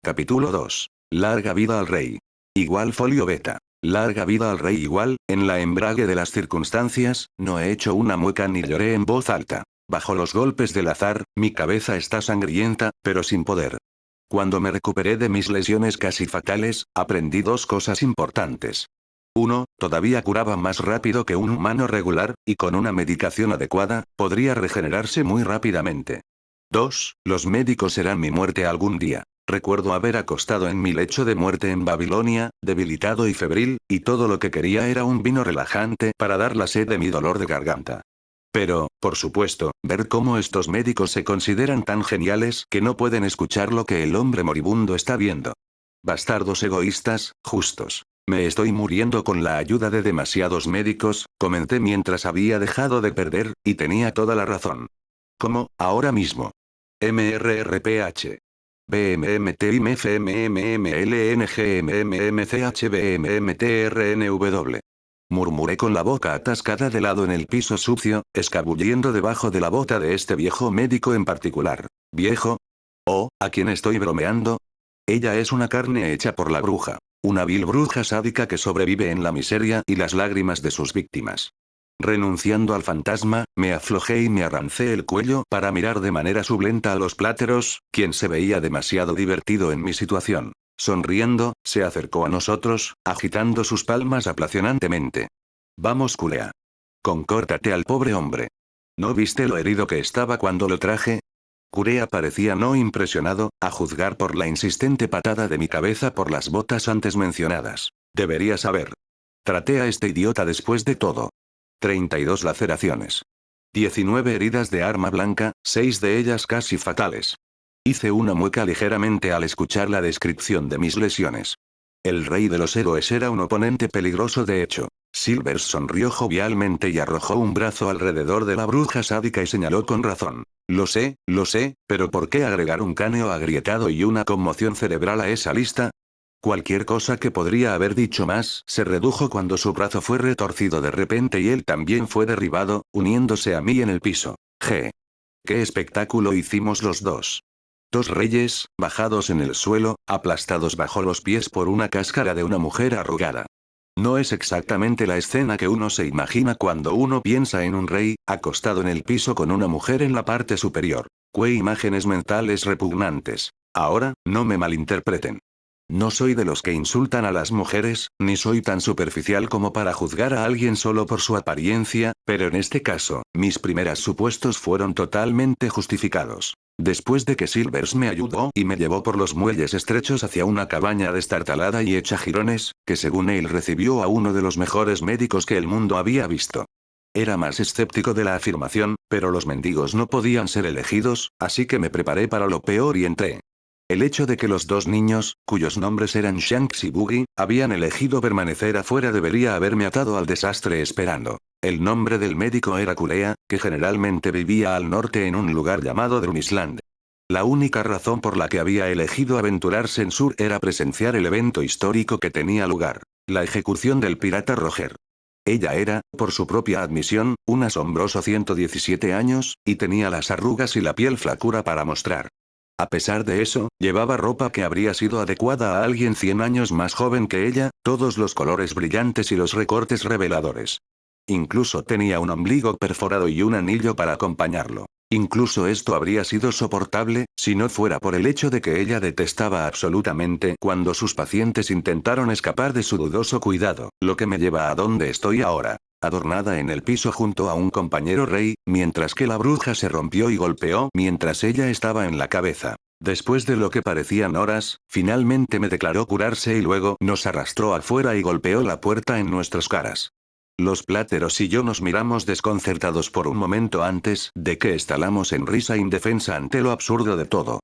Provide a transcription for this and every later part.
Capítulo 2. Larga vida al rey. Igual folio beta. Larga vida al rey igual, en la embrague de las circunstancias, no he hecho una mueca ni lloré en voz alta. Bajo los golpes del azar, mi cabeza está sangrienta, pero sin poder. Cuando me recuperé de mis lesiones casi fatales, aprendí dos cosas importantes. 1. Todavía curaba más rápido que un humano regular, y con una medicación adecuada, podría regenerarse muy rápidamente. 2. Los médicos serán mi muerte algún día. Recuerdo haber acostado en mi lecho de muerte en Babilonia, debilitado y febril, y todo lo que quería era un vino relajante para dar la sed de mi dolor de garganta. Pero, por supuesto, ver cómo estos médicos se consideran tan geniales que no pueden escuchar lo que el hombre moribundo está viendo. Bastardos egoístas, justos. Me estoy muriendo con la ayuda de demasiados médicos, comenté mientras había dejado de perder, y tenía toda la razón. ¿Cómo, ahora mismo? MRRPH. BMMTIMFMMLNGMMCHBMMTRNW. Murmuré con la boca atascada de lado en el piso sucio, escabullendo debajo de la bota de este viejo médico en particular. ¿Viejo? Oh, ¿a quién estoy bromeando? Ella es una carne hecha por la bruja. Una vil bruja sádica que sobrevive en la miseria y las lágrimas de sus víctimas. Renunciando al fantasma, me aflojé y me arrancé el cuello para mirar de manera sublenta a los pláteros, quien se veía demasiado divertido en mi situación. Sonriendo, se acercó a nosotros, agitando sus palmas apasionantemente. Vamos, culea. Concórtate al pobre hombre. ¿No viste lo herido que estaba cuando lo traje? Curea parecía no impresionado, a juzgar por la insistente patada de mi cabeza por las botas antes mencionadas. Debería saber. Traté a este idiota después de todo. 32 laceraciones. 19 heridas de arma blanca, 6 de ellas casi fatales. Hice una mueca ligeramente al escuchar la descripción de mis lesiones. El rey de los héroes era un oponente peligroso de hecho. Silvers sonrió jovialmente y arrojó un brazo alrededor de la bruja sádica y señaló con razón. Lo sé, pero ¿por qué agregar un cráneo agrietado y una conmoción cerebral a esa lista? Cualquier cosa que podría haber dicho más se redujo cuando su brazo fue retorcido de repente y él también fue derribado, uniéndose a mí en el piso. ¡Qué espectáculo hicimos los dos! Dos reyes, bajados en el suelo, aplastados bajo los pies por una cáscara de una mujer arrugada. No es exactamente la escena que uno se imagina cuando uno piensa en un rey, acostado en el piso con una mujer en la parte superior. ¡Qué imágenes mentales repugnantes! Ahora, no me malinterpreten. No soy de los que insultan a las mujeres, ni soy tan superficial como para juzgar a alguien solo por su apariencia, pero en este caso, mis primeros supuestos fueron totalmente justificados. Después de que Silvers me ayudó y me llevó por los muelles estrechos hacia una cabaña destartalada y hecha jirones, que según él recibió a uno de los mejores médicos que el mundo había visto. Era más escéptico de la afirmación, pero los mendigos no podían ser elegidos, así que me preparé para lo peor y entré. El hecho de que los dos niños, cuyos nombres eran Shanks y Boogie, habían elegido permanecer afuera debería haberme atado al desastre esperando. El nombre del médico era Culea, que generalmente vivía al norte en un lugar llamado Drumisland. La única razón por la que había elegido aventurarse en sur era presenciar el evento histórico que tenía lugar, la ejecución del pirata Roger. Ella era, por su propia admisión, un asombroso 117 años, y tenía las arrugas y la piel flacura para mostrar. A pesar de eso, llevaba ropa que habría sido adecuada a alguien 100 años más joven que ella, todos los colores brillantes y los recortes reveladores. Incluso tenía un ombligo perforado y un anillo para acompañarlo. Incluso esto habría sido soportable, si no fuera por el hecho de que ella detestaba absolutamente cuando sus pacientes intentaron escapar de su dudoso cuidado, lo que me lleva a donde estoy ahora. Adornada en el piso junto a un compañero rey, mientras que la bruja se rompió y golpeó mientras ella estaba en la cabeza. Después de lo que parecían horas, finalmente me declaró curarse y luego nos arrastró afuera y golpeó la puerta en nuestras caras. Los pláteros y yo nos miramos desconcertados por un momento antes de que estalamos en risa indefensa ante lo absurdo de todo.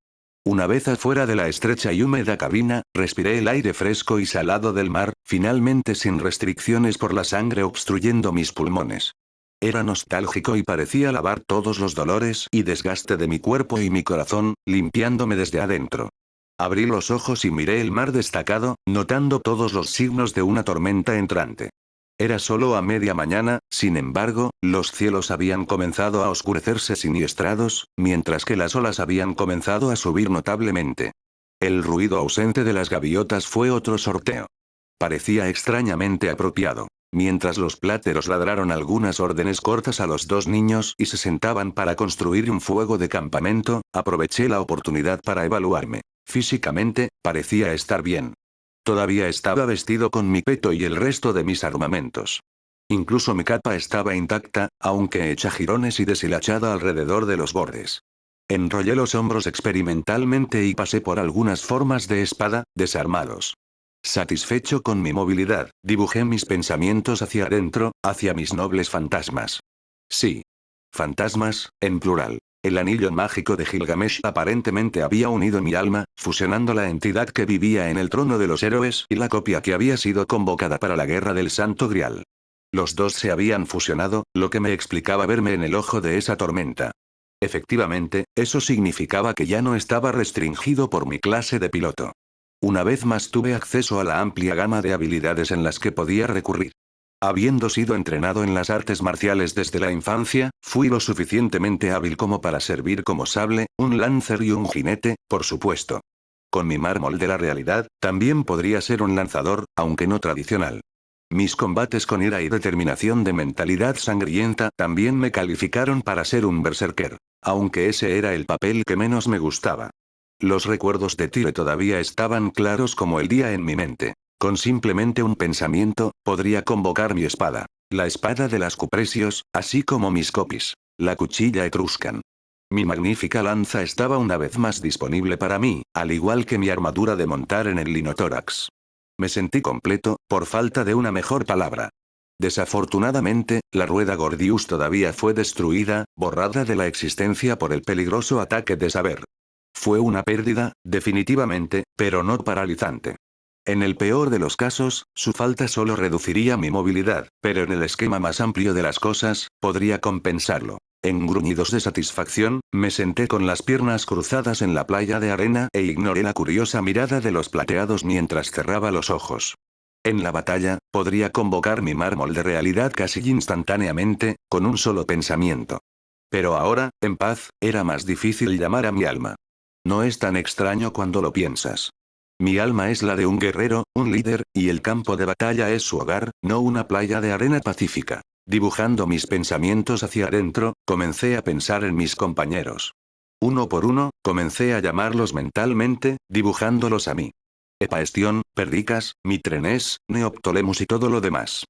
Una vez afuera de la estrecha y húmeda cabina, respiré el aire fresco y salado del mar, finalmente sin restricciones por la sangre obstruyendo mis pulmones. Era nostálgico y parecía lavar todos los dolores y desgaste de mi cuerpo y mi corazón, limpiándome desde adentro. Abrí los ojos y miré el mar destacado, notando todos los signos de una tormenta entrante. Era solo a media mañana, sin embargo, los cielos habían comenzado a oscurecerse siniestrados, mientras que las olas habían comenzado a subir notablemente. El ruido ausente de las gaviotas fue otro sorteo. Parecía extrañamente apropiado. Mientras los pláteros ladraron algunas órdenes cortas a los dos niños y se sentaban para construir un fuego de campamento, aproveché la oportunidad para evaluarme. Físicamente, parecía estar bien. Todavía estaba vestido con mi peto y el resto de mis armamentos. Incluso mi capa estaba intacta, aunque hecha jirones y deshilachada alrededor de los bordes. Enrollé los hombros experimentalmente y pasé por algunas formas de espada, desarmados. Satisfecho con mi movilidad, dibujé mis pensamientos hacia adentro, hacia mis nobles fantasmas. Sí. Fantasmas, en plural. El anillo mágico de Gilgamesh aparentemente había unido mi alma, fusionando la entidad que vivía en el trono de los héroes y la copia que había sido convocada para la guerra del Santo Grial. Los dos se habían fusionado, lo que me explicaba verme en el ojo de esa tormenta. Efectivamente, eso significaba que ya no estaba restringido por mi clase de piloto. Una vez más tuve acceso a la amplia gama de habilidades en las que podía recurrir. Habiendo sido entrenado en las artes marciales desde la infancia, fui lo suficientemente hábil como para servir como sable, un lancer y un jinete, por supuesto. Con mi mármol de la realidad, también podría ser un lanzador, aunque no tradicional. Mis combates con ira y determinación de mentalidad sangrienta también me calificaron para ser un berserker, aunque ese era el papel que menos me gustaba. Los recuerdos de Tyre todavía estaban claros como el día en mi mente. Con simplemente un pensamiento, podría convocar mi espada. La espada de las cupresios, así como mis copis. La cuchilla etruscan. Mi magnífica lanza estaba una vez más disponible para mí, al igual que mi armadura de montar en el linotórax. Me sentí completo, por falta de una mejor palabra. Desafortunadamente, la rueda Gordius todavía fue destruida, borrada de la existencia por el peligroso ataque de Saber. Fue una pérdida, definitivamente, pero no paralizante. En el peor de los casos, su falta solo reduciría mi movilidad, pero en el esquema más amplio de las cosas, podría compensarlo. En gruñidos de satisfacción, me senté con las piernas cruzadas en la playa de arena e ignoré la curiosa mirada de los plateados mientras cerraba los ojos. En la batalla, podría convocar mi mármol de realidad casi instantáneamente, con un solo pensamiento. Pero ahora, en paz, era más difícil llamar a mi alma. No es tan extraño cuando lo piensas. Mi alma es la de un guerrero, un líder, y el campo de batalla es su hogar, no una playa de arena pacífica. Dibujando mis pensamientos hacia adentro, comencé a pensar en mis compañeros. Uno por uno, comencé a llamarlos mentalmente, dibujándolos a mí. Epaestión, Perdicas, Mitrenes, Neoptolemus y todo lo demás.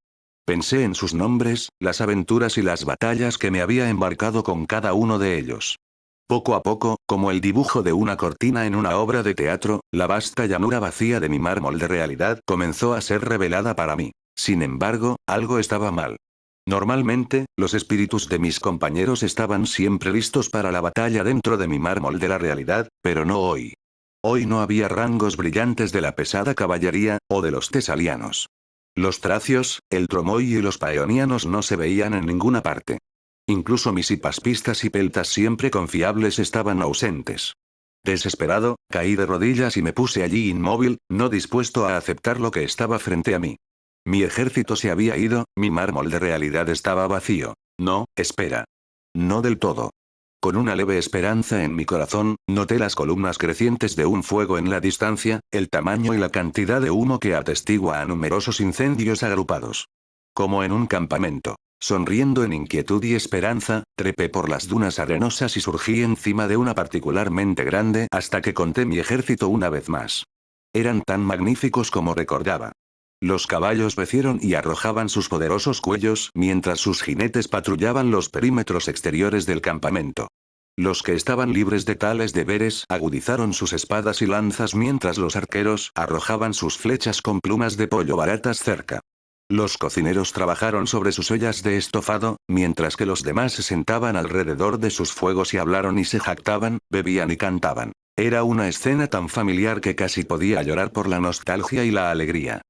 Pensé en sus nombres, las aventuras y las batallas que me había embarcado con cada uno de ellos. Poco a poco, como el dibujo de una cortina en una obra de teatro, la vasta llanura vacía de mi mármol de realidad comenzó a ser revelada para mí. Sin embargo, algo estaba mal. Normalmente, los espíritus de mis compañeros estaban siempre listos para la batalla dentro de mi mármol de la realidad, pero no hoy. Hoy no había rangos brillantes de la pesada caballería, o de los tesalianos. Los tracios, el tromoi y los paeonianos no se veían en ninguna parte. Incluso mis hipaspistas y peltas siempre confiables estaban ausentes. Desesperado, caí de rodillas y me puse allí inmóvil, no dispuesto a aceptar lo que estaba frente a mí. Mi ejército se había ido, mi mármol de realidad estaba vacío. No, espera. No del todo. Con una leve esperanza en mi corazón, noté las columnas crecientes de un fuego en la distancia, el tamaño y la cantidad de humo que atestigua a numerosos incendios agrupados. Como en un campamento. Sonriendo en inquietud y esperanza, trepé por las dunas arenosas y surgí encima de una particularmente grande hasta que conté mi ejército una vez más. Eran tan magníficos como recordaba. Los caballos recieron y arrojaban sus poderosos cuellos mientras sus jinetes patrullaban los perímetros exteriores del campamento. Los que estaban libres de tales deberes agudizaron sus espadas y lanzas mientras los arqueros arrojaban sus flechas con plumas de pollo baratas cerca. Los cocineros trabajaron sobre sus ollas de estofado, mientras que los demás se sentaban alrededor de sus fuegos y hablaron y se jactaban, bebían y cantaban. Era una escena tan familiar que casi podía llorar por la nostalgia y la alegría.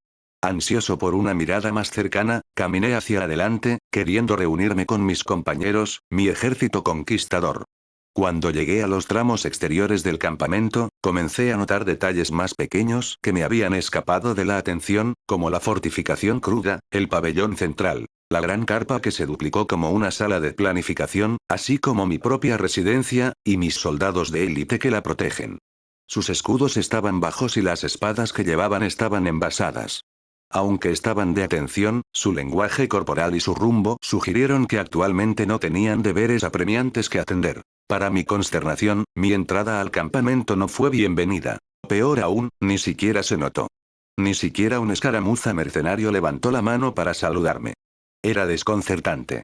Ansioso por una mirada más cercana, caminé hacia adelante, queriendo reunirme con mis compañeros, mi ejército conquistador. Cuando llegué a los tramos exteriores del campamento, comencé a notar detalles más pequeños que me habían escapado de la atención, como la fortificación cruda, el pabellón central, la gran carpa que se duplicó como una sala de planificación, así como mi propia residencia, y mis soldados de élite que la protegen. Sus escudos estaban bajos y las espadas que llevaban estaban envasadas. Aunque estaban de atención, su lenguaje corporal y su rumbo sugirieron que actualmente no tenían deberes apremiantes que atender. Para mi consternación, mi entrada al campamento no fue bienvenida. Peor aún, ni siquiera se notó. Ni siquiera un escaramuza mercenario levantó la mano para saludarme. Era desconcertante.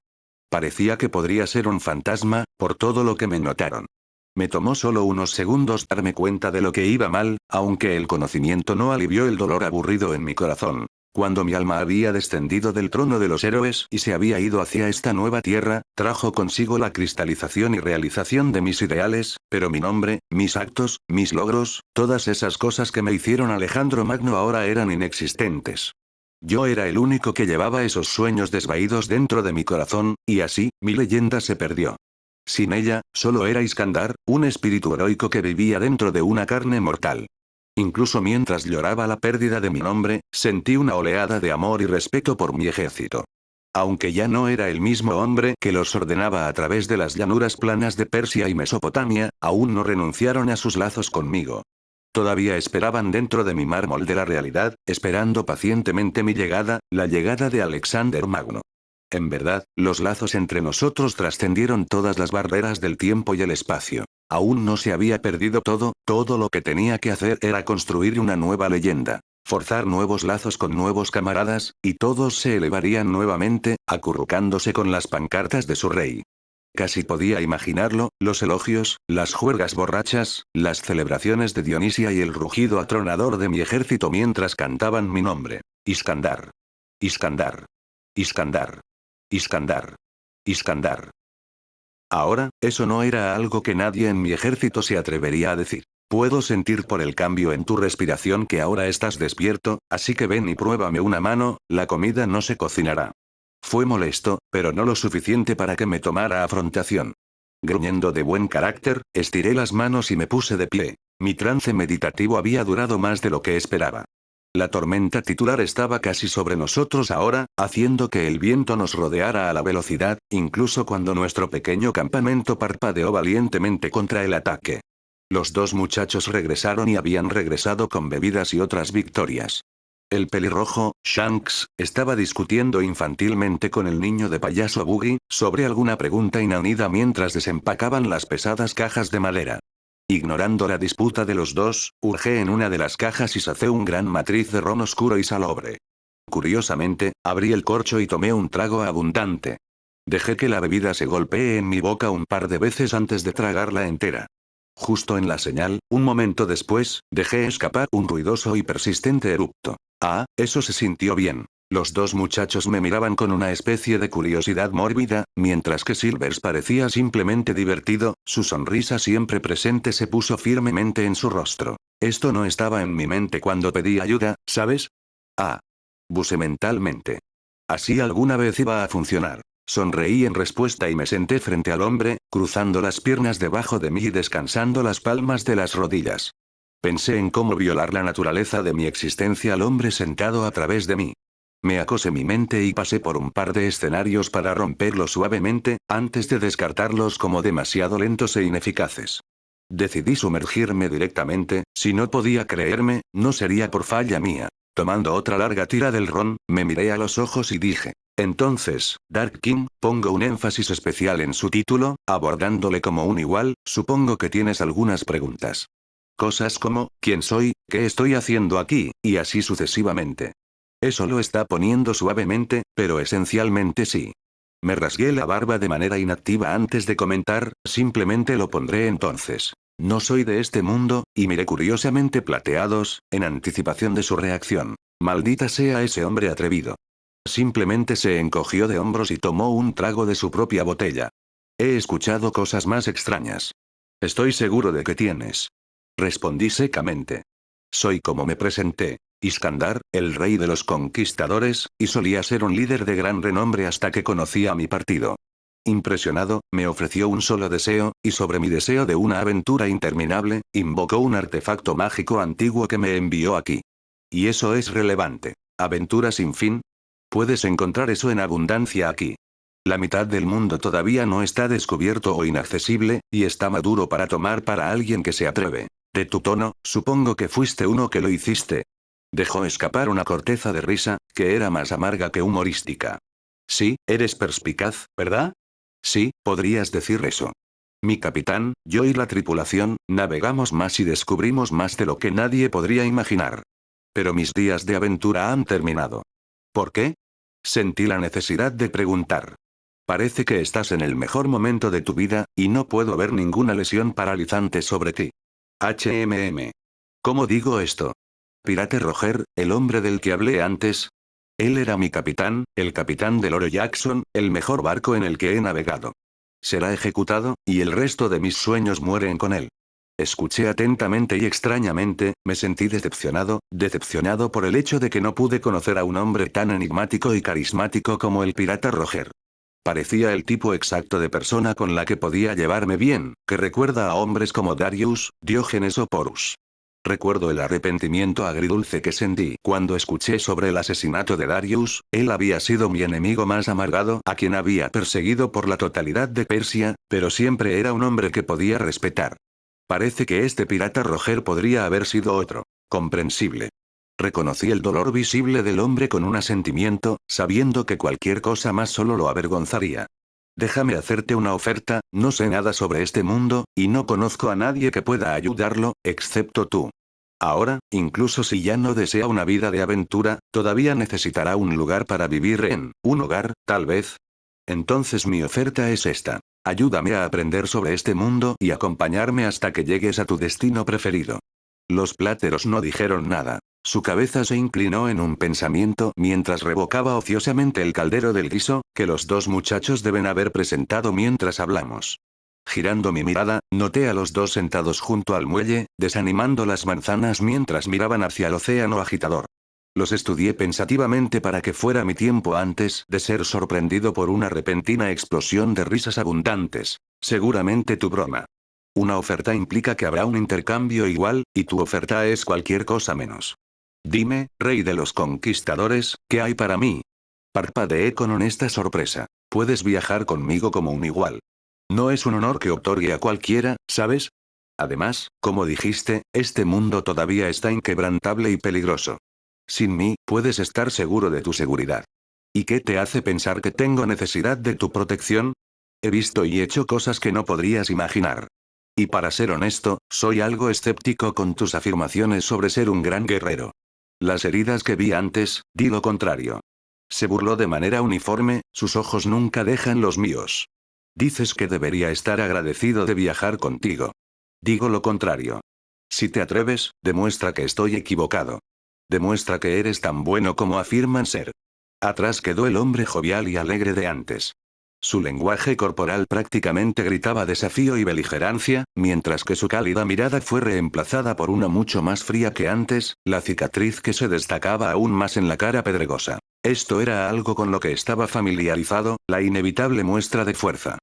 Parecía que podría ser un fantasma, por todo lo que me notaron. Me tomó solo unos segundos darme cuenta de lo que iba mal, aunque el conocimiento no alivió el dolor aburrido en mi corazón. Cuando mi alma había descendido del trono de los héroes y se había ido hacia esta nueva tierra, trajo consigo la cristalización y realización de mis ideales, pero mi nombre, mis actos, mis logros, todas esas cosas que me hicieron Alejandro Magno ahora eran inexistentes. Yo era el único que llevaba esos sueños desvaídos dentro de mi corazón, y así, mi leyenda se perdió. Sin ella, solo era Iskandar, un espíritu heroico que vivía dentro de una carne mortal. Incluso mientras lloraba la pérdida de mi nombre, sentí una oleada de amor y respeto por mi ejército. Aunque ya no era el mismo hombre que los ordenaba a través de las llanuras planas de Persia y Mesopotamia, aún no renunciaron a sus lazos conmigo. Todavía esperaban dentro de mi mármol de la realidad, esperando pacientemente mi llegada, la llegada de Alexander Magno. En verdad, los lazos entre nosotros trascendieron todas las barreras del tiempo y el espacio. Aún no se había perdido todo lo que tenía que hacer era construir una nueva leyenda, forzar nuevos lazos con nuevos camaradas, y todos se elevarían nuevamente, acurrucándose con las pancartas de su rey. Casi podía imaginarlo, los elogios, las juergas borrachas, las celebraciones de Dionisia y el rugido atronador de mi ejército mientras cantaban mi nombre. Iskandar. Iskandar. Iskandar. Iskandar. Iskandar. Ahora, eso no era algo que nadie en mi ejército se atrevería a decir. Puedo sentir por el cambio en tu respiración que ahora estás despierto, así que ven y pruébame una mano, la comida no se cocinará. Fue molesto, pero no lo suficiente para que me tomara afrontación. Gruñendo de buen carácter, estiré las manos y me puse de pie. Mi trance meditativo había durado más de lo que esperaba. La tormenta titular estaba casi sobre nosotros ahora, haciendo que el viento nos rodeara a la velocidad, incluso cuando nuestro pequeño campamento parpadeó valientemente contra el ataque. Los dos muchachos regresaron y habían regresado con bebidas y otras victorias. El pelirrojo, Shanks, estaba discutiendo infantilmente con el niño de payaso Boogie, sobre alguna pregunta inanida mientras desempacaban las pesadas cajas de madera. Ignorando la disputa de los dos, hurgué en una de las cajas y sacé un gran matriz de ron oscuro y salobre. Curiosamente, abrí el corcho y tomé un trago abundante. Dejé que la bebida se golpee en mi boca un par de veces antes de tragarla entera. Justo en la señal, un momento después, dejé escapar un ruidoso y persistente eructo. Ah, eso se sintió bien. Los dos muchachos me miraban con una especie de curiosidad mórbida, mientras que Silvers parecía simplemente divertido, su sonrisa siempre presente se puso firmemente en su rostro. Esto no estaba en mi mente cuando pedí ayuda, ¿sabes? Ah. Buse mentalmente. Así alguna vez iba a funcionar. Sonreí en respuesta y me senté frente al hombre, cruzando las piernas debajo de mí y descansando las palmas de las rodillas. Pensé en cómo violar la naturaleza de mi existencia al hombre sentado a través de mí. Me acosé mi mente y pasé por un par de escenarios para romperlo suavemente, antes de descartarlos como demasiado lentos e ineficaces. Decidí sumergirme directamente, si no podía creerme, no sería por falla mía. Tomando otra larga tira del ron, me miré a los ojos y dije. Entonces, Dark King, pongo un énfasis especial en su título, abordándole como un igual, supongo que tienes algunas preguntas. Cosas como, ¿quién soy?, ¿qué estoy haciendo aquí?, y así sucesivamente. Eso lo está poniendo suavemente, pero esencialmente sí. Me rasgué la barba de manera inactiva antes de comentar, simplemente lo pondré entonces. No soy de este mundo, y miré curiosamente plateados, en anticipación de su reacción. Maldita sea ese hombre atrevido. Simplemente se encogió de hombros y tomó un trago de su propia botella. He escuchado cosas más extrañas. Estoy seguro de que tienes. Respondí secamente. Soy como me presenté. Iskandar, el rey de los conquistadores, y solía ser un líder de gran renombre hasta que conocí a mi partido. Impresionado, me ofreció un solo deseo, y sobre mi deseo de una aventura interminable, invocó un artefacto mágico antiguo que me envió aquí. Y eso es relevante. ¿Aventura sin fin? Puedes encontrar eso en abundancia aquí. La mitad del mundo todavía no está descubierto o inaccesible, y está maduro para tomar para alguien que se atreve. De tu tono, supongo que fuiste uno que lo hiciste. Dejó escapar una corteza de risa, que era más amarga que humorística. Sí, eres perspicaz, ¿verdad? Sí, podrías decir eso. Mi capitán, yo y la tripulación, navegamos más y descubrimos más de lo que nadie podría imaginar. Pero mis días de aventura han terminado. ¿Por qué? Sentí la necesidad de preguntar. Parece que estás en el mejor momento de tu vida, y no puedo ver ninguna lesión paralizante sobre ti. ¿Cómo digo esto? Pirate Roger, el hombre del que hablé antes. Él era mi capitán, el capitán del Oro Jackson, el mejor barco en el que he navegado. Será ejecutado, y el resto de mis sueños mueren con él. Escuché atentamente y extrañamente, me sentí decepcionado por el hecho de que no pude conocer a un hombre tan enigmático y carismático como el pirata Roger. Parecía el tipo exacto de persona con la que podía llevarme bien, que recuerda a hombres como Darius, Diógenes o Porus. Recuerdo el arrepentimiento agridulce que sentí cuando escuché sobre el asesinato de Darius. Él había sido mi enemigo más amargado, a quien había perseguido por la totalidad de Persia, pero siempre era un hombre que podía respetar. Parece que este pirata Roger podría haber sido otro. Comprensible. Reconocí el dolor visible del hombre con un asentimiento, sabiendo que cualquier cosa más solo lo avergonzaría. Déjame hacerte una oferta, no sé nada sobre este mundo, y no conozco a nadie que pueda ayudarlo, excepto tú. Ahora, incluso si ya no desea una vida de aventura, todavía necesitará un lugar para vivir en, un hogar, tal vez. Entonces mi oferta es esta. Ayúdame a aprender sobre este mundo y acompañarme hasta que llegues a tu destino preferido. Los pláteros no dijeron nada. Su cabeza se inclinó en un pensamiento mientras revocaba ociosamente el caldero del guiso, que los dos muchachos deben haber presentado mientras hablamos. Girando mi mirada, noté a los dos sentados junto al muelle, desanimando las manzanas mientras miraban hacia el océano agitador. Los estudié pensativamente para que fuera mi tiempo antes de ser sorprendido por una repentina explosión de risas abundantes. Seguramente tu broma. Una oferta implica que habrá un intercambio igual, y tu oferta es cualquier cosa menos. Dime, rey de los conquistadores, ¿qué hay para mí? Parpadeé con honesta sorpresa. Puedes viajar conmigo como un igual. No es un honor que otorgue a cualquiera, ¿sabes? Además, como dijiste, este mundo todavía está inquebrantable y peligroso. Sin mí, puedes estar seguro de tu seguridad. ¿Y qué te hace pensar que tengo necesidad de tu protección? He visto y hecho cosas que no podrías imaginar. Y para ser honesto, soy algo escéptico con tus afirmaciones sobre ser un gran guerrero. Las heridas que vi antes, di lo contrario. Se burló de manera uniforme, sus ojos nunca dejan los míos. Dices que debería estar agradecido de viajar contigo. Digo lo contrario. Si te atreves, demuestra que estoy equivocado. Demuestra que eres tan bueno como afirman ser. Atrás quedó el hombre jovial y alegre de antes. Su lenguaje corporal prácticamente gritaba desafío y beligerancia, mientras que su cálida mirada fue reemplazada por una mucho más fría que antes, la cicatriz que se destacaba aún más en la cara pedregosa. Esto era algo con lo que estaba familiarizado, la inevitable muestra de fuerza.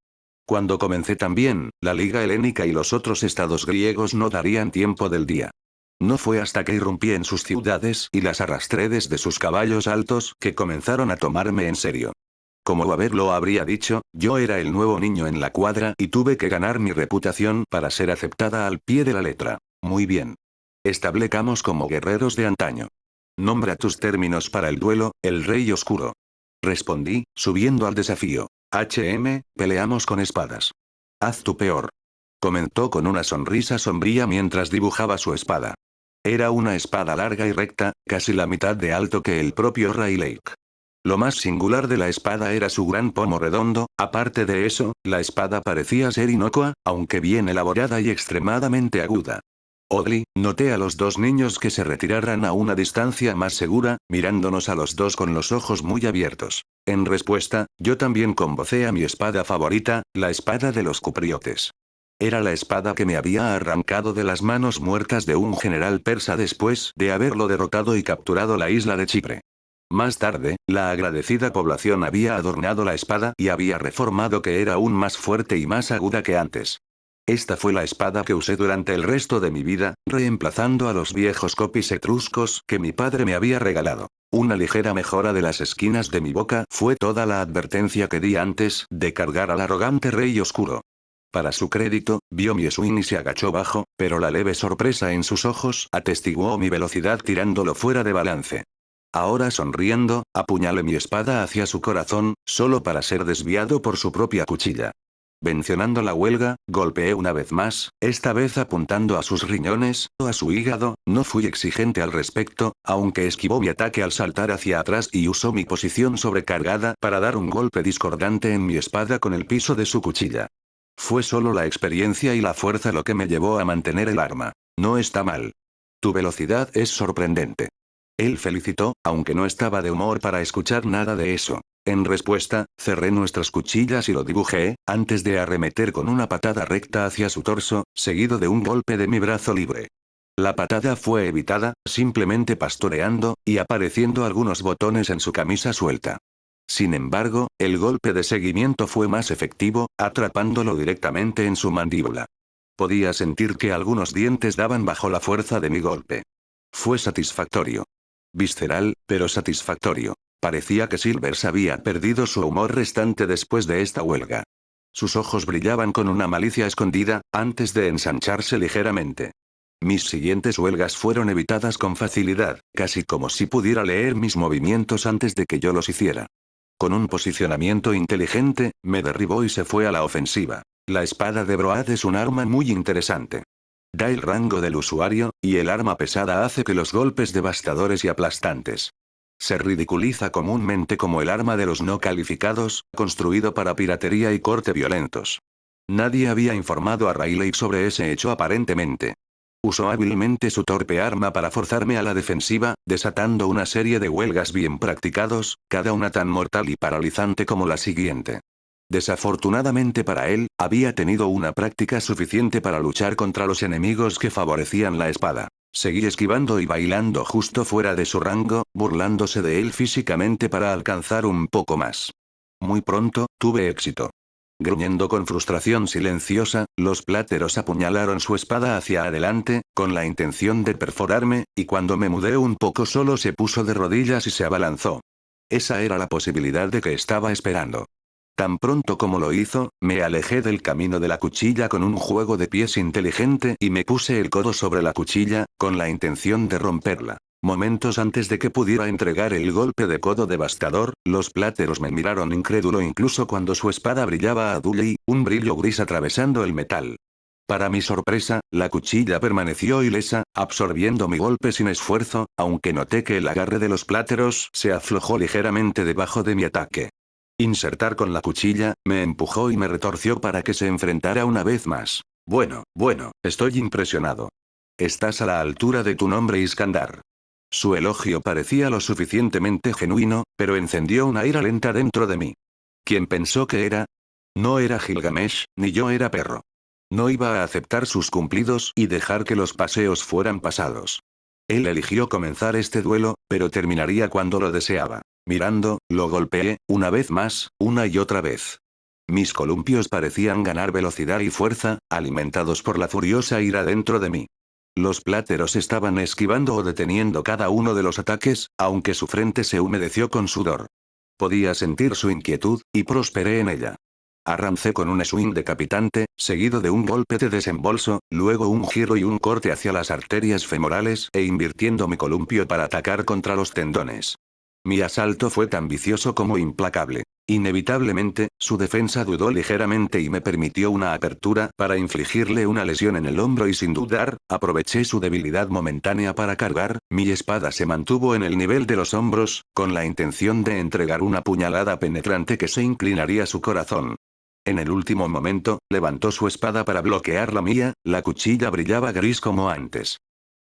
Cuando comencé también, la Liga Helénica y los otros estados griegos no darían tiempo del día. No fue hasta que irrumpí en sus ciudades y las arrastré desde sus caballos altos que comenzaron a tomarme en serio. Como Weber lo habría dicho, yo era el nuevo niño en la cuadra y tuve que ganar mi reputación para ser aceptada al pie de la letra. Muy bien. Establezcamos como guerreros de antaño. Nombra tus términos para el duelo, el Rey Oscuro. Respondí, subiendo al desafío. Peleamos con espadas. Haz tu peor. Comentó con una sonrisa sombría mientras dibujaba su espada. Era una espada larga y recta, casi la mitad de alto que el propio Ray Lake. Lo más singular de la espada era su gran pomo redondo, aparte de eso, la espada parecía ser inocua, aunque bien elaborada y extremadamente aguda. Odli, noté a los dos niños que se retiraran a una distancia más segura, mirándonos a los dos con los ojos muy abiertos. En respuesta, yo también convocé a mi espada favorita, la espada de los cupriotes. Era la espada que me había arrancado de las manos muertas de un general persa después de haberlo derrotado y capturado la isla de Chipre. Más tarde, la agradecida población había adornado la espada y había reformado que era aún más fuerte y más aguda que antes. Esta fue la espada que usé durante el resto de mi vida, reemplazando a los viejos copis etruscos que mi padre me había regalado. Una ligera mejora de las esquinas de mi boca fue toda la advertencia que di antes de cargar al arrogante rey oscuro. Para su crédito, vio mi swing y se agachó bajo, pero la leve sorpresa en sus ojos atestiguó mi velocidad tirándolo fuera de balance. Ahora sonriendo, apuñalé mi espada hacia su corazón, solo para ser desviado por su propia cuchilla. Mencionando la huelga, golpeé una vez más, esta vez apuntando a sus riñones, o a su hígado, no fui exigente al respecto, aunque esquivó mi ataque al saltar hacia atrás y usó mi posición sobrecargada para dar un golpe discordante en mi espada con el piso de su cuchilla. Fue solo la experiencia y la fuerza lo que me llevó a mantener el arma. No está mal. Tu velocidad es sorprendente. Él felicitó, aunque no estaba de humor para escuchar nada de eso. En respuesta, cerré nuestras cuchillas y lo dibujé, antes de arremeter con una patada recta hacia su torso, seguido de un golpe de mi brazo libre. La patada fue evitada, simplemente pastoreando, y apareciendo algunos botones en su camisa suelta. Sin embargo, el golpe de seguimiento fue más efectivo, atrapándolo directamente en su mandíbula. Podía sentir que algunos dientes daban bajo la fuerza de mi golpe. Fue satisfactorio. Visceral, pero satisfactorio. Parecía que Silvers había perdido su humor restante después de esta huelga. Sus ojos brillaban con una malicia escondida, antes de ensancharse ligeramente. Mis siguientes huelgas fueron evitadas con facilidad, casi como si pudiera leer mis movimientos antes de que yo los hiciera. Con un posicionamiento inteligente, me derribó y se fue a la ofensiva. La espada de Broad es un arma muy interesante. Da el rango del usuario, y el arma pesada hace que los golpes devastadores y aplastantes. Se ridiculiza comúnmente como el arma de los no calificados, construido para piratería y corte violentos. Nadie había informado a Riley sobre ese hecho aparentemente. Usó hábilmente su torpe arma para forzarme a la defensiva, desatando una serie de huelgas bien practicados, cada una tan mortal y paralizante como la siguiente. Desafortunadamente para él, había tenido una práctica suficiente para luchar contra los enemigos que favorecían la espada. Seguí esquivando y bailando justo fuera de su rango, burlándose de él físicamente para alcanzar un poco más. Muy pronto, tuve éxito. Gruñendo con frustración silenciosa, los pláteros apuñalaron su espada hacia adelante, con la intención de perforarme, y cuando me mudé un poco solo se puso de rodillas y se abalanzó. Esa era la posibilidad de que estaba esperando. Tan pronto como lo hizo, me alejé del camino de la cuchilla con un juego de pies inteligente y me puse el codo sobre la cuchilla, con la intención de romperla. Momentos antes de que pudiera entregar el golpe de codo devastador, los pláteros me miraron incrédulo incluso cuando su espada brillaba a Dully, un brillo gris atravesando el metal. Para mi sorpresa, la cuchilla permaneció ilesa, absorbiendo mi golpe sin esfuerzo, aunque noté que el agarre de los pláteros se aflojó ligeramente debajo de mi ataque. Insertar con la cuchilla, me empujó y me retorció para que se enfrentara una vez más. Bueno, estoy impresionado. Estás a la altura de tu nombre Iskandar. Su elogio parecía lo suficientemente genuino, pero encendió una ira lenta dentro de mí. ¿Quién pensó que era? No era Gilgamesh, ni yo era perro. No iba a aceptar sus cumplidos y dejar que los paseos fueran pasados. Él eligió comenzar este duelo, pero terminaría cuando lo deseaba. Mirando, lo golpeé, una vez más, una y otra vez. Mis columpios parecían ganar velocidad y fuerza, alimentados por la furiosa ira dentro de mí. Los pláteros estaban esquivando o deteniendo cada uno de los ataques, aunque su frente se humedeció con sudor. Podía sentir su inquietud, y prosperé en ella. Arrancé con un swing decapitante, seguido de un golpe de desembolso, luego un giro y un corte hacia las arterias femorales e invirtiendo mi columpio para atacar contra los tendones. Mi asalto fue tan vicioso como implacable. Inevitablemente, su defensa dudó ligeramente y me permitió una apertura para infligirle una lesión en el hombro y sin dudar, aproveché su debilidad momentánea para cargar, mi espada se mantuvo en el nivel de los hombros, con la intención de entregar una puñalada penetrante que se inclinaría su corazón. En el último momento, levantó su espada para bloquear la mía, la cuchilla brillaba gris como antes.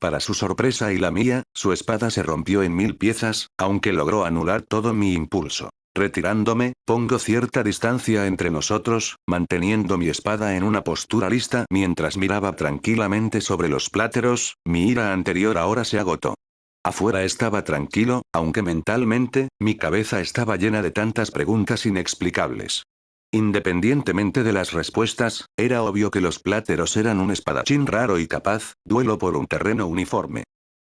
Para su sorpresa y la mía, su espada se rompió en 1000 piezas, aunque logró anular todo mi impulso. Retirándome, pongo cierta distancia entre nosotros, manteniendo mi espada en una postura lista mientras miraba tranquilamente sobre los pláteros, mi ira anterior ahora se agotó. Afuera estaba tranquilo, aunque mentalmente, mi cabeza estaba llena de tantas preguntas inexplicables. Independientemente de las respuestas, era obvio que los pláteros eran un espadachín raro y capaz, duelo por un terreno uniforme.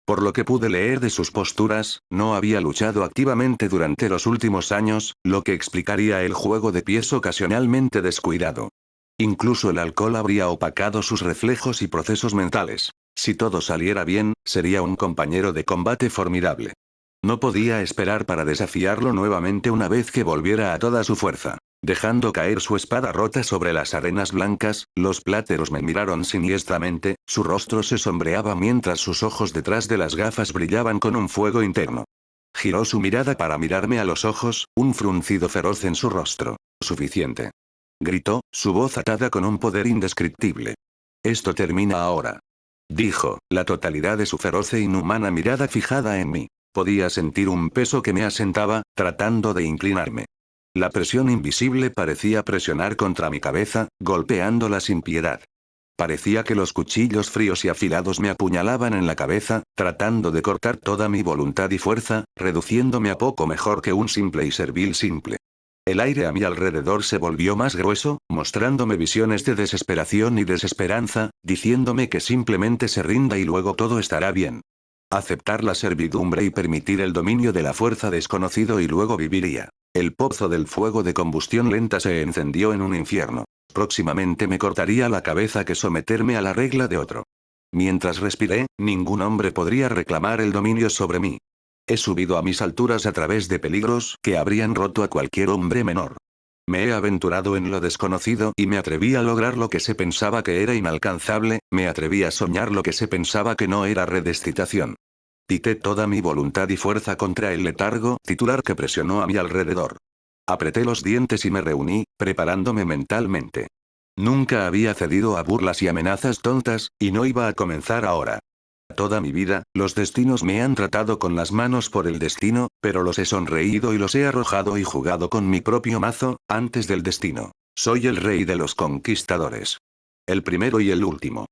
Por lo que pude leer de sus posturas, no había luchado activamente durante los últimos años, lo que explicaría el juego de pies ocasionalmente descuidado. Incluso el alcohol habría opacado sus reflejos y procesos mentales. Si todo saliera bien, sería un compañero de combate formidable. No podía esperar para desafiarlo nuevamente una vez que volviera a toda su fuerza. Dejando caer su espada rota sobre las arenas blancas, los pláteros me miraron siniestramente, su rostro se sombreaba mientras sus ojos detrás de las gafas brillaban con un fuego interno. Giró su mirada para mirarme a los ojos, un fruncido feroz en su rostro. Suficiente. Gritó, su voz atada con un poder indescriptible. Esto termina ahora. Dijo, la totalidad de su feroz e inhumana mirada fijada en mí. Podía sentir un peso que me asentaba, tratando de inclinarme. La presión invisible parecía presionar contra mi cabeza, golpeándola sin piedad. Parecía que los cuchillos fríos y afilados me apuñalaban en la cabeza, tratando de cortar toda mi voluntad y fuerza, reduciéndome a poco mejor que un simple y servil simple. El aire a mi alrededor se volvió más grueso, mostrándome visiones de desesperación y desesperanza, diciéndome que simplemente se rinda y luego todo estará bien. Aceptar la servidumbre y permitir el dominio de la fuerza desconocido y luego viviría. El pozo del fuego de combustión lenta se encendió en un infierno. Próximamente me cortaría la cabeza que someterme a la regla de otro. Mientras respiré, ningún hombre podría reclamar el dominio sobre mí. He subido a mis alturas a través de peligros que habrían roto a cualquier hombre menor. Me he aventurado en lo desconocido y me atreví a lograr lo que se pensaba que era inalcanzable, me atreví a soñar lo que se pensaba que no era redescitación. Pité toda mi voluntad y fuerza contra el letargo titular que presionó a mi alrededor. Apreté los dientes y me reuní, preparándome mentalmente. Nunca había cedido a burlas y amenazas tontas, y no iba a comenzar ahora. Toda mi vida, los destinos me han tratado con las manos por el destino, pero los he sonreído y los he arrojado y jugado con mi propio mazo, antes del destino. Soy el rey de los conquistadores. El primero y el último.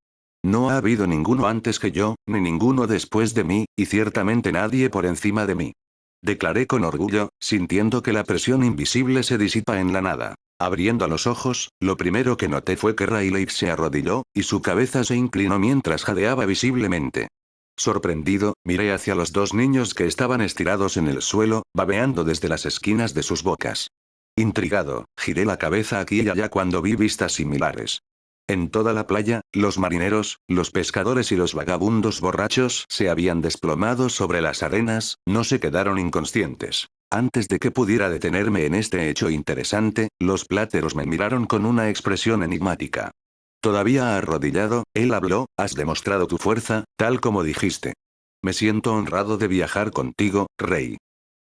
No ha habido ninguno antes que yo, ni ninguno después de mí, y ciertamente nadie por encima de mí. Declaré con orgullo, sintiendo que la presión invisible se disipa en la nada. Abriendo los ojos, lo primero que noté fue que Rayleigh se arrodilló, y su cabeza se inclinó mientras jadeaba visiblemente. Sorprendido, miré hacia los dos niños que estaban estirados en el suelo, babeando desde las esquinas de sus bocas. Intrigado, giré la cabeza aquí y allá cuando vi vistas similares. En toda la playa, los marineros, los pescadores y los vagabundos borrachos se habían desplomado sobre las arenas, no se quedaron inconscientes. Antes de que pudiera detenerme en este hecho interesante, los pláteros me miraron con una expresión enigmática. Todavía arrodillado, él habló, has demostrado tu fuerza, tal como dijiste. Me siento honrado de viajar contigo, rey.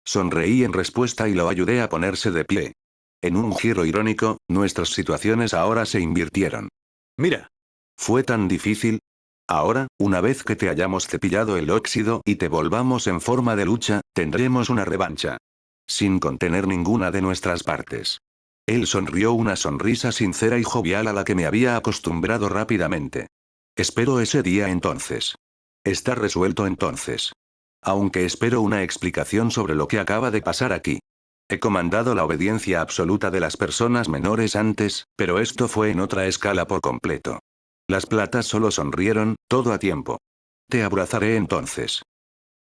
Sonreí en respuesta y lo ayudé a ponerse de pie. En un giro irónico, nuestras situaciones ahora se invirtieron. Mira. ¿Fue tan difícil? Ahora, una vez que te hayamos cepillado el óxido y te volvamos en forma de lucha, tendremos una revancha. Sin contener ninguna de nuestras partes. Él sonrió una sonrisa sincera y jovial a la que me había acostumbrado rápidamente. Espero ese día entonces. Está resuelto entonces. Aunque espero una explicación sobre lo que acaba de pasar aquí. He comandado la obediencia absoluta de las personas menores antes, pero esto fue en otra escala por completo. Las platas solo sonrieron, todo a tiempo. Te abrazaré entonces.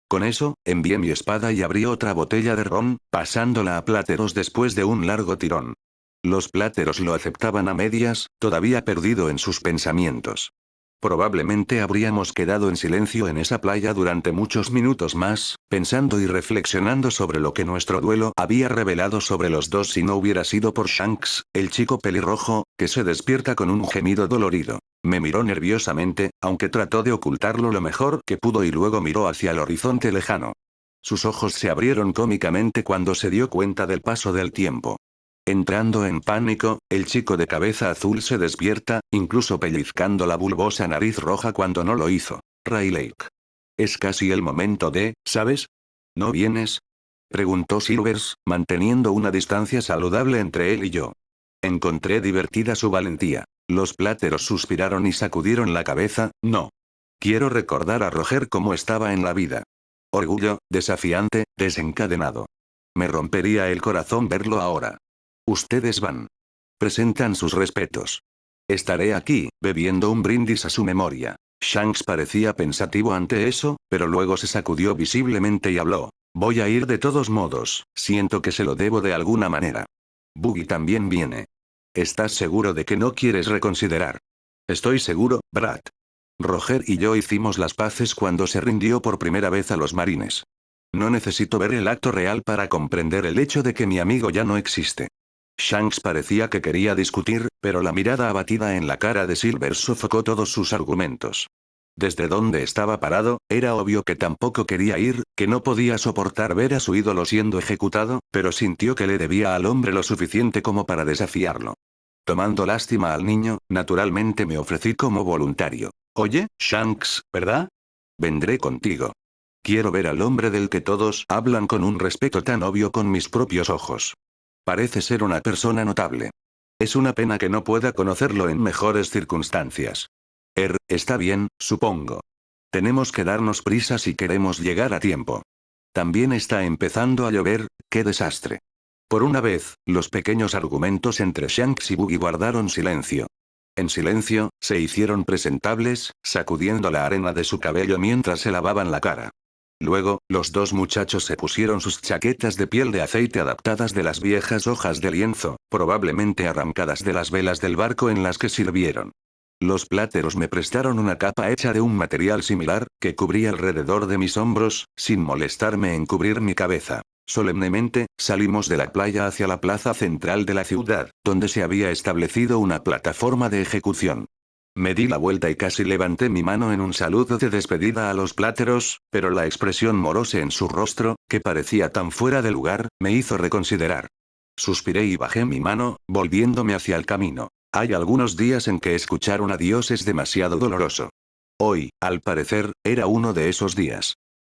Con eso, envié mi espada y abrí otra botella de ron, pasándola a pláteros después de un largo tirón. Los pláteros lo aceptaban a medias, todavía perdido en sus pensamientos. Probablemente habríamos quedado en silencio en esa playa durante muchos minutos más, pensando y reflexionando sobre lo que nuestro duelo había revelado sobre los dos si no hubiera sido por Shanks, el chico pelirrojo, que se despierta con un gemido dolorido. Me miró nerviosamente, aunque trató de ocultarlo lo mejor que pudo y luego miró hacia el horizonte lejano. Sus ojos se abrieron cómicamente cuando se dio cuenta del paso del tiempo. Entrando en pánico, el chico de cabeza azul se despierta, incluso pellizcando la bulbosa nariz roja cuando no lo hizo. Rayleigh. Es casi el momento de, ¿sabes? ¿No vienes? Preguntó Silvers, manteniendo una distancia saludable entre él y yo. Encontré divertida su valentía. Los pláteros suspiraron y sacudieron la cabeza, no. Quiero recordar a Roger como estaba en la vida. Orgullo, desafiante, desencadenado. Me rompería el corazón verlo ahora. Ustedes van. Presentan sus respetos. Estaré aquí, bebiendo un brindis a su memoria. Shanks parecía pensativo ante eso, pero luego se sacudió visiblemente y habló. Voy a ir de todos modos, siento que se lo debo de alguna manera. Buggy también viene. ¿Estás seguro de que no quieres reconsiderar? Estoy seguro, Brad. Roger y yo hicimos las paces cuando se rindió por primera vez a los marines. No necesito ver el acto real para comprender el hecho de que mi amigo ya no existe. Shanks parecía que quería discutir, pero la mirada abatida en la cara de Silver sofocó todos sus argumentos. Desde donde estaba parado, era obvio que tampoco quería ir, que no podía soportar ver a su ídolo siendo ejecutado, pero sintió que le debía al hombre lo suficiente como para desafiarlo. Tomando lástima al niño, naturalmente me ofrecí como voluntario. Oye, Shanks, ¿verdad? Vendré contigo. Quiero ver al hombre del que todos hablan con un respeto tan obvio con mis propios ojos. Parece ser una persona notable. Es una pena que no pueda conocerlo en mejores circunstancias. Está bien, supongo. Tenemos que darnos prisa si queremos llegar a tiempo. También está empezando a llover, ¡qué desastre! Por una vez, los pequeños argumentos entre Shanks y Buggy guardaron silencio. En silencio, se hicieron presentables, sacudiendo la arena de su cabello mientras se lavaban la cara. Luego, los dos muchachos se pusieron sus chaquetas de piel de aceite adaptadas de las viejas hojas de lienzo, probablemente arrancadas de las velas del barco en las que sirvieron. Los pláteros me prestaron una capa hecha de un material similar, que cubría alrededor de mis hombros, sin molestarme en cubrir mi cabeza. Solemnemente, salimos de la playa hacia la plaza central de la ciudad, donde se había establecido una plataforma de ejecución. Me di la vuelta y casi levanté mi mano en un saludo de despedida a los pláteros, pero la expresión morose en su rostro, que parecía tan fuera de lugar, me hizo reconsiderar. Suspiré y bajé mi mano, volviéndome hacia el camino. Hay algunos días en que escuchar un adiós es demasiado doloroso. Hoy, al parecer, era uno de esos días.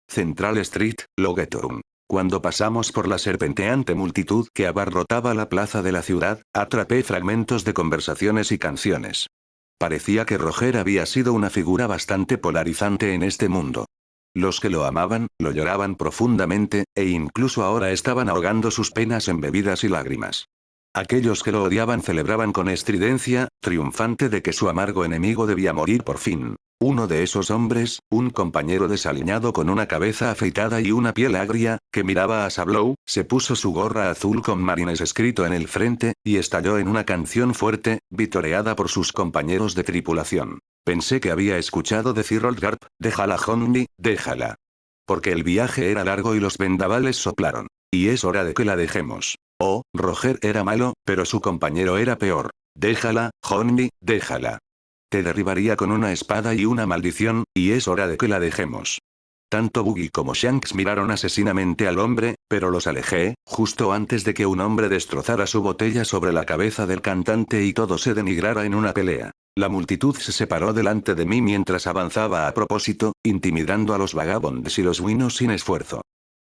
Central Street, Loguetown. Cuando pasamos por la serpenteante multitud que abarrotaba la plaza de la ciudad, atrapé fragmentos de conversaciones y canciones. Parecía que Roger había sido una figura bastante polarizante en este mundo. Los que lo amaban, lo lloraban profundamente, e incluso ahora estaban ahogando sus penas en bebidas y lágrimas. Aquellos que lo odiaban celebraban con estridencia, triunfante de que su amargo enemigo debía morir por fin. Uno de esos hombres, un compañero desaliñado con una cabeza afeitada y una piel agria, que miraba a Sablow, se puso su gorra azul con Marines escrito en el frente, y estalló en una canción fuerte, vitoreada por sus compañeros de tripulación. Pensé que había escuchado decir Old Garp, déjala Honey, déjala. Porque el viaje era largo y los vendavales soplaron. Y es hora de que la dejemos. Oh, Roger era malo, pero su compañero era peor. Déjala, Honey, déjala. Te derribaría con una espada y una maldición, y es hora de que la dejemos. Tanto Buggy como Shanks miraron asesinamente al hombre, pero los alejé, justo antes de que un hombre destrozara su botella sobre la cabeza del cantante y todo se denigrara en una pelea. La multitud se separó delante de mí mientras avanzaba a propósito, intimidando a los vagabondes y los buenos sin esfuerzo.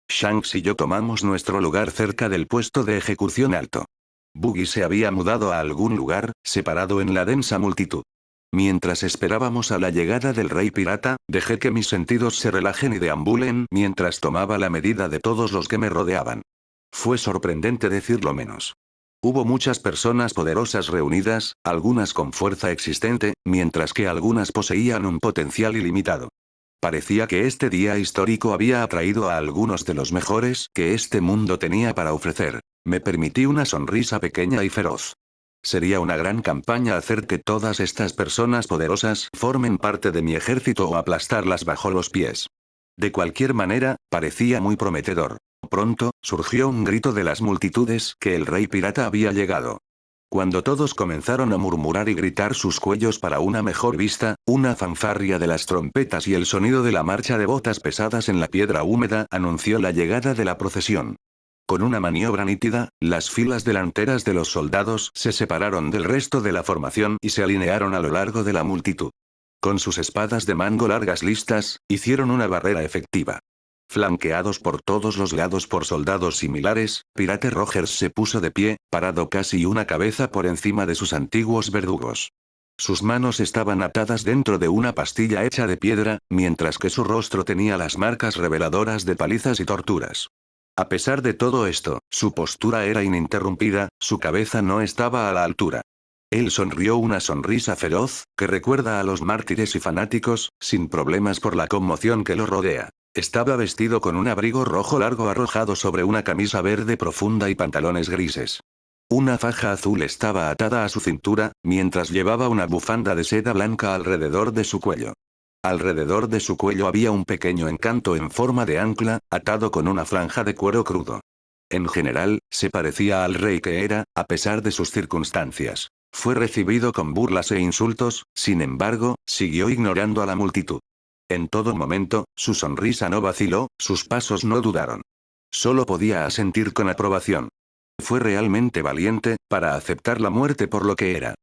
Shanks y yo tomamos nuestro lugar cerca del puesto de ejecución alto. Buggy se había mudado a algún lugar, separado en la densa multitud. Mientras esperábamos a la llegada del rey pirata, dejé que mis sentidos se relajen y deambulen mientras tomaba la medida de todos los que me rodeaban. Fue sorprendente decirlo menos. Hubo muchas personas poderosas reunidas, algunas con fuerza existente, mientras que algunas poseían un potencial ilimitado. Parecía que este día histórico había atraído a algunos de los mejores que este mundo tenía para ofrecer. Me permití una sonrisa pequeña y feroz. Sería una gran campaña hacer que todas estas personas poderosas formen parte de mi ejército o aplastarlas bajo los pies. De cualquier manera, parecía muy prometedor. Pronto, surgió un grito de las multitudes que el rey pirata había llegado. Cuando todos comenzaron a murmurar y gritar sus cuellos para una mejor vista, una fanfarria de las trompetas y el sonido de la marcha de botas pesadas en la piedra húmeda anunció la llegada de la procesión. Con una maniobra nítida, las filas delanteras de los soldados se separaron del resto de la formación y se alinearon a lo largo de la multitud. Con sus espadas de mango largas listas, hicieron una barrera efectiva. Flanqueados por todos los lados por soldados similares, Pirate Rogers se puso de pie, parado casi una cabeza por encima de sus antiguos verdugos. Sus manos estaban atadas dentro de una pastilla hecha de piedra, mientras que su rostro tenía las marcas reveladoras de palizas y torturas. A pesar de todo esto, su postura era ininterrumpida, su cabeza no estaba a la altura. Él sonrió una sonrisa feroz, que recuerda a los mártires y fanáticos, sin problemas por la conmoción que lo rodea. Estaba vestido con un abrigo rojo largo arrojado sobre una camisa verde profunda y pantalones grises. Una faja azul estaba atada a su cintura, mientras llevaba una bufanda de seda blanca alrededor de su cuello. Alrededor de su cuello había un pequeño encanto en forma de ancla, atado con una franja de cuero crudo. En general, se parecía al rey que era, a pesar de sus circunstancias. Fue recibido con burlas e insultos, sin embargo, siguió ignorando a la multitud. En todo momento, su sonrisa no vaciló, sus pasos no dudaron. Solo podía asentir con aprobación. Fue realmente valiente, para aceptar la muerte por lo que era.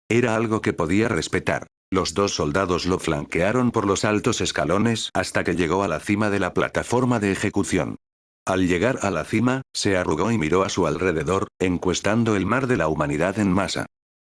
Era algo que podía respetar. Los dos soldados lo flanquearon por los altos escalones hasta que llegó a la cima de la plataforma de ejecución. Al llegar a la cima, se arrugó y miró a su alrededor, encuestando el mar de la humanidad en masa.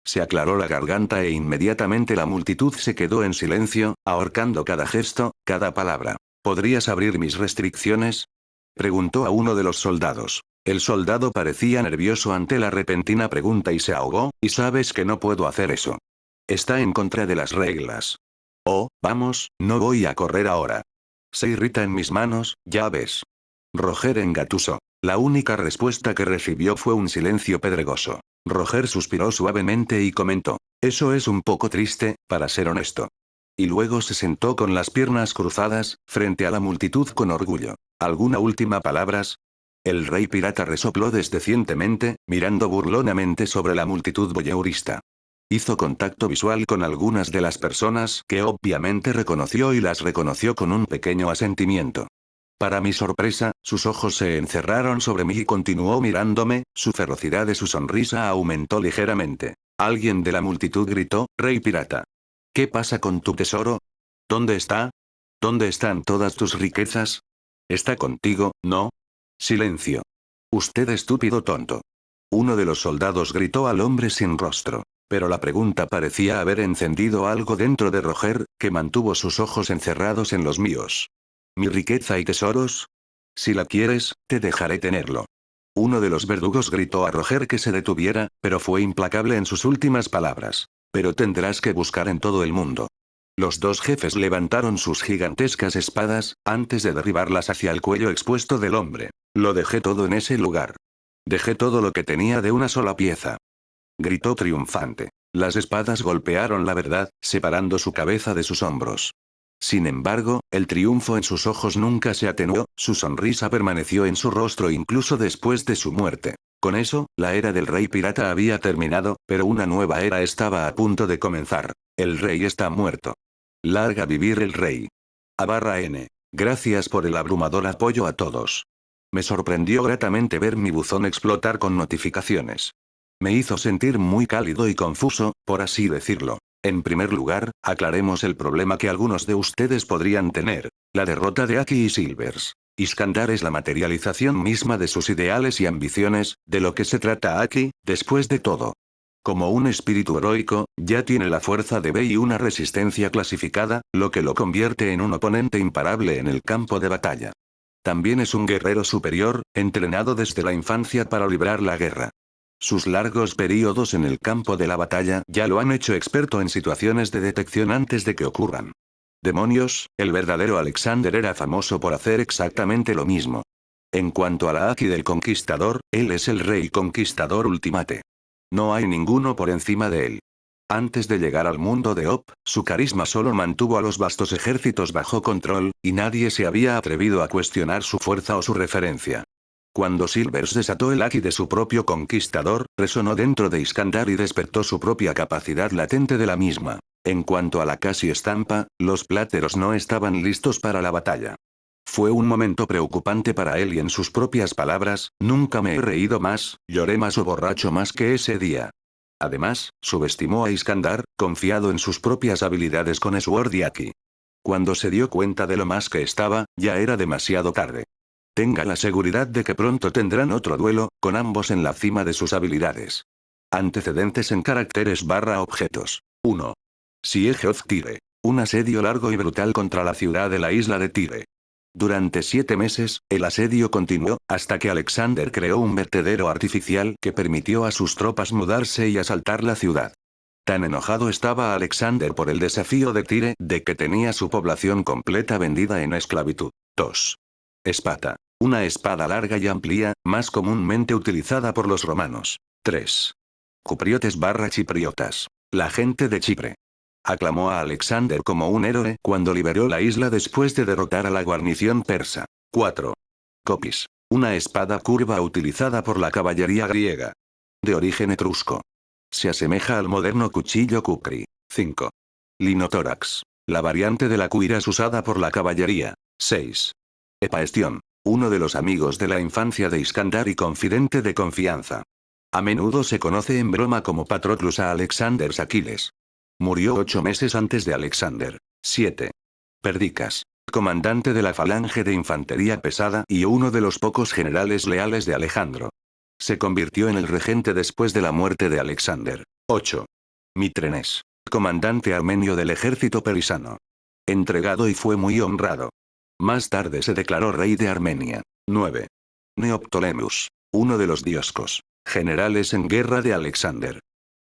Se aclaró la garganta e inmediatamente la multitud se quedó en silencio, ahorcando cada gesto, cada palabra. ¿Podrías abrir mis restricciones? Preguntó a uno de los soldados. El soldado parecía nervioso ante la repentina pregunta y se ahogó, y sabes que no puedo hacer eso. Está en contra de las reglas. Oh, vamos, no voy a correr ahora. Se irrita en mis manos, ya ves. Roger engatusó. La única respuesta que recibió fue un silencio pedregoso. Roger suspiró suavemente y comentó. Eso es un poco triste, para ser honesto. Y luego se sentó con las piernas cruzadas, frente a la multitud con orgullo. ¿Alguna última palabras? El rey pirata resopló desdecientemente, mirando burlonamente sobre la multitud voyeurista. Hizo contacto visual con algunas de las personas que obviamente reconoció y las reconoció con un pequeño asentimiento. Para mi sorpresa, sus ojos se encerraron sobre mí y continuó mirándome, su ferocidad de su sonrisa aumentó ligeramente. Alguien de la multitud gritó, Rey pirata. ¿Qué pasa con tu tesoro? ¿Dónde está? ¿Dónde están todas tus riquezas? ¿Está contigo, no? Silencio. Usted estúpido tonto. Uno de los soldados gritó al hombre sin rostro. Pero la pregunta parecía haber encendido algo dentro de Roger, que mantuvo sus ojos encerrados en los míos. ¿Mi riqueza y tesoros? Si la quieres, te dejaré tenerlo. Uno de los verdugos gritó a Roger que se detuviera, pero fue implacable en sus últimas palabras. Pero tendrás que buscar en todo el mundo. Los dos jefes levantaron sus gigantescas espadas, antes de derribarlas hacia el cuello expuesto del hombre. Lo dejé todo en ese lugar. Dejé todo lo que tenía de una sola pieza. Gritó triunfante. Las espadas golpearon la verdad, separando su cabeza de sus hombros. Sin embargo, el triunfo en sus ojos nunca se atenuó, su sonrisa permaneció en su rostro incluso después de su muerte. Con eso, la era del rey pirata había terminado, pero una nueva era estaba a punto de comenzar. El rey está muerto. Larga vivir el rey. A/N. Gracias por el abrumador apoyo a todos. Me sorprendió gratamente ver mi buzón explotar con notificaciones. Me hizo sentir muy cálido y confuso, por así decirlo. En primer lugar, aclaremos el problema que algunos de ustedes podrían tener. La derrota de Aki y Silvers. Iskandar es la materialización misma de sus ideales y ambiciones, de lo que se trata Aki, después de todo. Como un espíritu heroico, ya tiene la fuerza de B y una resistencia clasificada, lo que lo convierte en un oponente imparable en el campo de batalla. También es un guerrero superior, entrenado desde la infancia para librar la guerra. Sus largos períodos en el campo de la batalla ya lo han hecho experto en situaciones de detección antes de que ocurran. Demonios, el verdadero Alexander era famoso por hacer exactamente lo mismo. En cuanto a la Aki del Conquistador, él es el rey conquistador ultimate. No hay ninguno por encima de él. Antes de llegar al mundo de Op, su carisma solo mantuvo a los vastos ejércitos bajo control, y nadie se había atrevido a cuestionar su fuerza o su referencia. Cuando Silvers desató el Aki de su propio conquistador, resonó dentro de Iskandar y despertó su propia capacidad latente de la misma. En cuanto a la casi estampa, los pláteros no estaban listos para la batalla. Fue un momento preocupante para él y en sus propias palabras, nunca me he reído más, lloré más o borracho más que ese día. Además, subestimó a Iskandar, confiado en sus propias habilidades con Sword y Aki. Cuando se dio cuenta de lo más que estaba, ya era demasiado tarde. Tenga la seguridad de que pronto tendrán otro duelo, con ambos en la cima de sus habilidades. Antecedentes en caracteres/objetos. 1. Siege of Tyre. Un asedio largo y brutal contra la ciudad de la isla de Tyre. Durante 7 meses, el asedio continuó, hasta que Alexander creó un vertedero artificial que permitió a sus tropas mudarse y asaltar la ciudad. Tan enojado estaba Alexander por el desafío de Tyre, de que tenía su población completa vendida en esclavitud. 2. Espada. Una espada larga y amplia, más comúnmente utilizada por los romanos. 3. Cupriotes barra chipriotas. La gente de Chipre. Aclamó a Alexander como un héroe cuando liberó la isla después de derrotar a la guarnición persa. 4. Copis. Una espada curva utilizada por la caballería griega. De origen etrusco. Se asemeja al moderno cuchillo kukri. 5. Linotórax. La variante de la cuiras usada por la caballería. 6. Epaestión. Uno de los amigos de la infancia de Iskandar y confidente de confianza. A menudo se conoce en broma como Patroclus a Alexander Aquiles. Murió 8 meses antes de Alexander. 7. Perdicas. Comandante de la falange de infantería pesada y uno de los pocos generales leales de Alejandro. Se convirtió en el regente después de la muerte de Alexander. 8. Mitrenes. Comandante armenio del ejército perisano. Entregado y fue muy honrado. Más tarde se declaró rey de Armenia. 9. Neoptolemus. Uno de los dioscos. Generales en guerra de Alexander.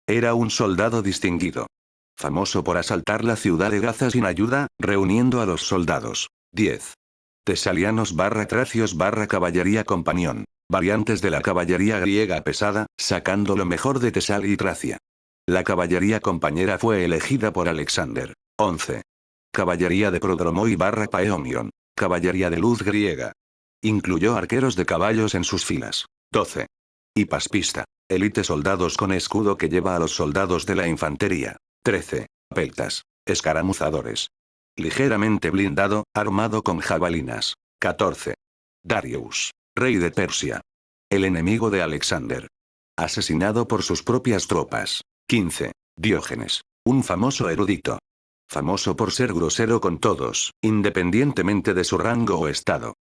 Era un soldado distinguido. Famoso por asaltar la ciudad de Gaza sin ayuda, reuniendo a los soldados. 10. Tesalianos barra tracios barra caballería compañón. Variantes de la caballería griega pesada, sacando lo mejor de Tesalia y Tracia. La caballería compañera fue elegida por Alexander. 11. Caballería de Prodromoi barra Paeomion. Caballería de luz griega. Incluyó arqueros de caballos en sus filas. 12. Hipaspista. Élite soldados con escudo que lleva a los soldados de la infantería. 13. Peltas. Escaramuzadores. Ligeramente blindado, armado con jabalinas. 14. Darius. Rey de Persia. El enemigo de Alexander. Asesinado por sus propias tropas. 15. Diógenes. Un famoso erudito. Famoso por ser grosero con todos, independientemente de su rango o estado.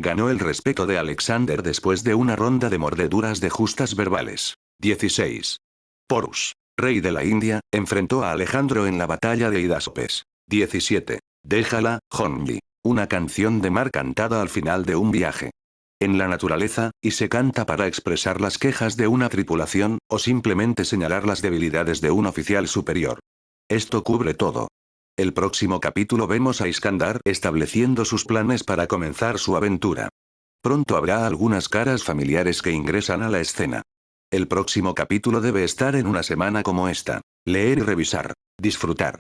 Ganó el respeto de Alexander después de una ronda de mordeduras de justas verbales. 16. Porus. Rey de la India, enfrentó a Alejandro en la batalla de Hidasopes. 17. Déjala, Honji. Una canción de mar cantada al final de un viaje. En la naturaleza, y se canta para expresar las quejas de una tripulación, o simplemente señalar las debilidades de un oficial superior. Esto cubre todo. El próximo capítulo vemos a Iskandar estableciendo sus planes para comenzar su aventura. Pronto habrá algunas caras familiares que ingresan a la escena. El próximo capítulo debe estar en una semana como esta. Leer y revisar. Disfrutar.